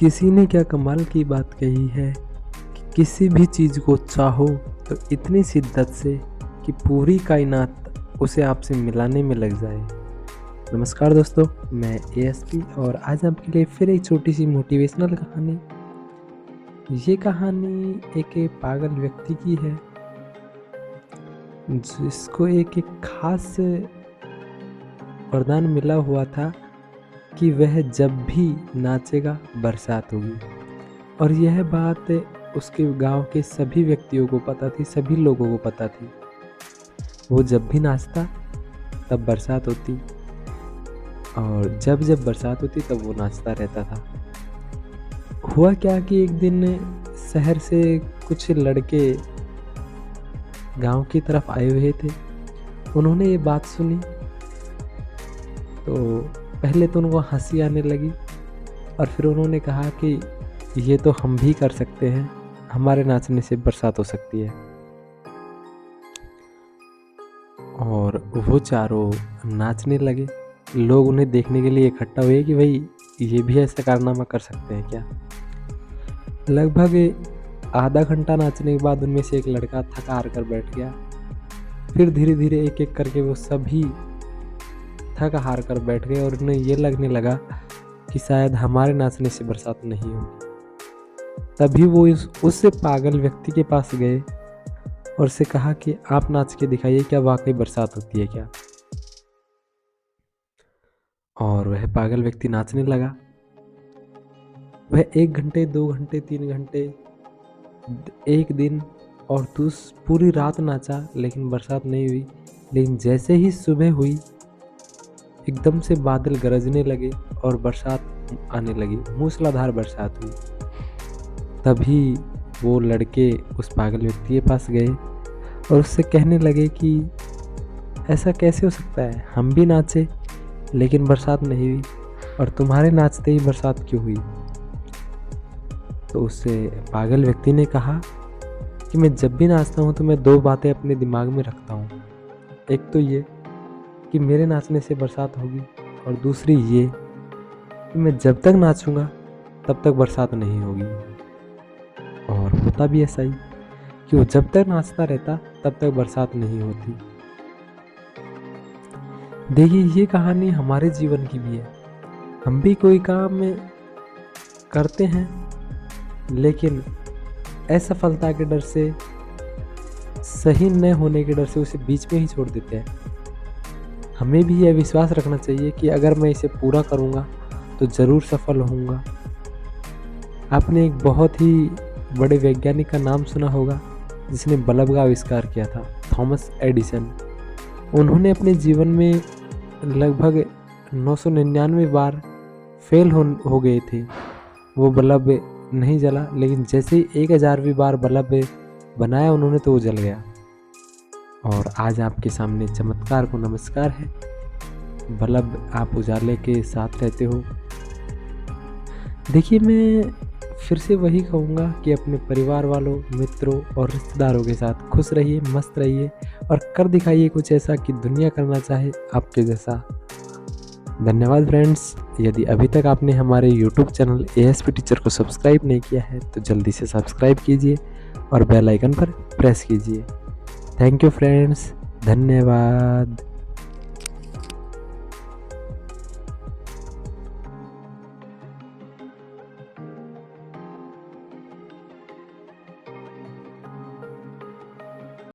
किसी ने क्या कमाल की बात कही है कि किसी भी चीज़ को चाहो तो इतनी शिद्दत से कि पूरी कायनात उसे आपसे मिलाने में लग जाए। नमस्कार दोस्तों, मैं एएसपी और आज आपके लिए फिर एक छोटी सी मोटिवेशनल कहानी। ये कहानी एक पागल व्यक्ति की है जिसको एक खास वरदान मिला हुआ था कि वह जब भी नाचेगा बरसात होगी। और यह बात उसके गांव के सभी व्यक्तियों को पता थी, सभी लोगों को पता थी। वो जब भी नाचता तब बरसात होती और जब जब बरसात होती तब वो नाचता रहता था। हुआ क्या कि एक दिन शहर से कुछ लड़के गांव की तरफ आए हुए थे। उन्होंने ये बात सुनी तो पहले तो उनको हंसी आने लगी और फिर उन्होंने कहा कि ये तो हम भी कर सकते हैं, हमारे नाचने से बरसात हो सकती है। और वो चारों नाचने लगे। लोग उन्हें देखने के लिए इकट्ठा हुए कि भाई ये भी ऐसा कारनामा कर सकते हैं क्या। लगभग आधा घंटा नाचने के बाद उनमें से एक लड़का थका हार कर बैठ गया। फिर धीरे धीरे एक एक करके वो सभी थक हार कर बैठ गए और उन्हें ये लगने लगा कि शायद हमारे नाचने से बरसात नहीं होगी। तभी वो उस पागल व्यक्ति के पास गए और उससे कहा कि आप नाच के दिखाइए, क्या वाकई बरसात होती है क्या। और वह पागल व्यक्ति नाचने लगा। वह 1 घंटे 2 घंटे 3 घंटे एक दिन और पूरी रात नाचा, लेकिन बरसात नहीं हुई। लेकिन जैसे ही सुबह हुई एकदम से बादल गरजने लगे और बरसात आने लगी, मूसलाधार बरसात हुई। तभी वो लड़के उस पागल व्यक्ति के पास गए और उससे कहने लगे कि ऐसा कैसे हो सकता है, हम भी नाचे लेकिन बरसात नहीं हुई और तुम्हारे नाचते ही बरसात क्यों हुई। तो उससे पागल व्यक्ति ने कहा कि मैं जब भी नाचता हूँ तो मैं 2 बातें अपने दिमाग में रखता हूँ। एक तो ये कि मेरे नाचने से बरसात होगी और दूसरी ये कि मैं जब तक नाचूंगा तब तक बरसात नहीं होगी। और होता भी ऐसा ही कि वो जब तक नाचता रहता तब तक बरसात नहीं होती। देखिए, ये कहानी हमारे जीवन की भी है। हम भी कोई काम करते हैं लेकिन असफलता के डर से, सही न होने के डर से उसे बीच में ही छोड़ देते हैं। हमें भी यह विश्वास रखना चाहिए कि अगर मैं इसे पूरा करूंगा तो ज़रूर सफल होऊंगा। आपने एक बहुत ही बड़े वैज्ञानिक का नाम सुना होगा जिसने बल्ब का आविष्कार किया था, थॉमस एडिसन। उन्होंने अपने जीवन में लगभग 999 बार फेल हो गए थे, वो बल्ब नहीं जला। लेकिन जैसे ही 1000वीं बार बल्ब बनाया उन्होंने तो वो जल गया। और आज आपके सामने चमत्कार को नमस्कार है। बल्ब आप उजाले के साथ रहते हो। देखिए, मैं फिर से वही कहूँगा कि अपने परिवार वालों, मित्रों और रिश्तेदारों के साथ खुश रहिए, मस्त रहिए और कर दिखाइए कुछ ऐसा कि दुनिया करना चाहे आपके जैसा। धन्यवाद फ्रेंड्स। यदि अभी तक आपने हमारे YouTube चैनल एएसपी टीचर को सब्सक्राइब नहीं किया है तो जल्दी से सब्सक्राइब कीजिए और बेल आइकन पर प्रेस कीजिए। थैंक यू फ्रेंड्स, धन्यवाद।